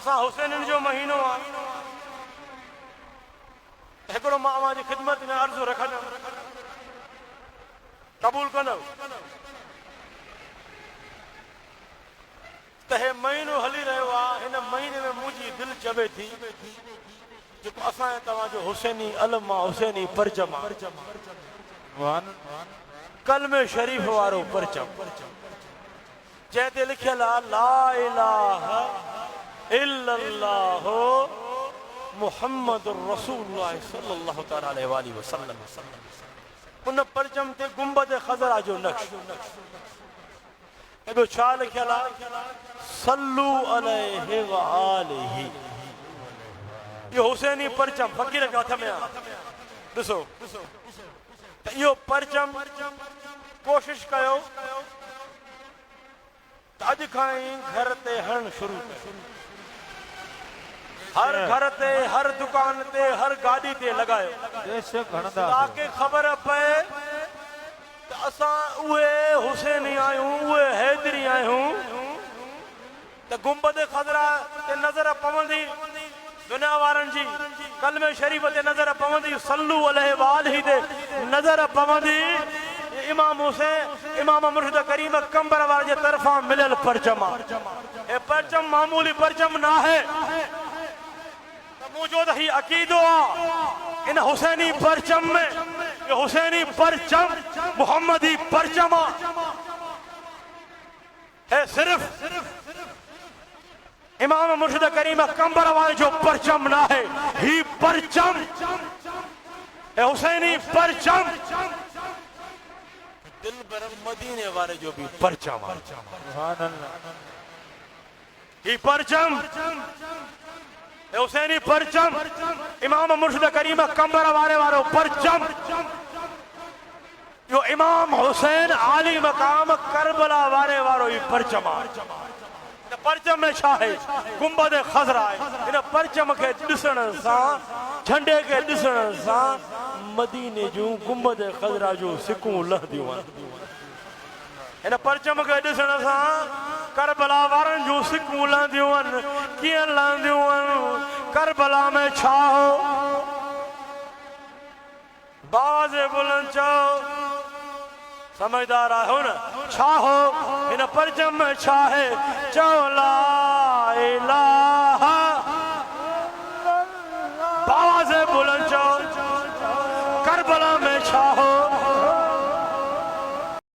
اسا حسین جو مہینو ایکڑو ماں جی خدمت میں عرض رکھنا قبول کنو تہ مہینو ہلی رہو ہن مہینے میں مجھے دل چوے تھی جو اسا تواں جو حسینی علم حسینی پرچم کلمہ شریف وارو پرچم جیتے لکھیا لا الہ الا اللہ محمد رسول اللہ صلی اللہ تعالی علیہ وآلہ وسلم ان پرچم تے گنبد خضرا جو نقش ایبو چھا لکھیا صلو علیہ وآلہ یہ حسینی پرچم فقیر کے ہاتھ میں دسو یہ پرچم کوشش کیو اج کھائیں گھر تے ہن شروع ہر گھر تے ہر دکان تے ہر گاڑی تے لگائے تاکہ خبر پے اساں اوے حسینی آئیوں اوے حیدری آئیوں تے گنبد خضرا تے نظر پوندی دنیا وارن جی کلمہ شریف تے نظر پوندی صلو علیہ وآلہ تے نظر پوندی امام حسین امام مرشد کریم کمبر وار جے طرفاں ملل پرچم اے پرچم معمولی پرچم نہ ہے موجود ہی عقیدہ ان حسینی پرچم میں یہ حسینی پرچم محمدی پرچم ہے صرف امام مرشد کریم کمبر وار جو پرچم نہ ہے ہی پرچم ہے حسینی پرچم دل برم مدینے والے جو بھی پرچم ہی پرچم حسینی پرچم امام مرشد کریم کمبر والے وارو پرچم جو امام حسین عالی مقام کربلا والے وارو ہی پرچم پرچم میں چھاہے گنبد خضرا ہے ان پرچم کے ڈسن ساں جھنڈے کے ڈسن ساں مدینے جو گنبد خضرا جو سکوں لہ دیوان ان پرچم کے ڈسن ساں کربلا وارن جو سکوں لہ دیوان کین لہ دیوان کربلا میں چھاہو باز بلند چاہو سمجھدار آئے نا چھاہو ان پرچم میں چھاہے چو لا الہ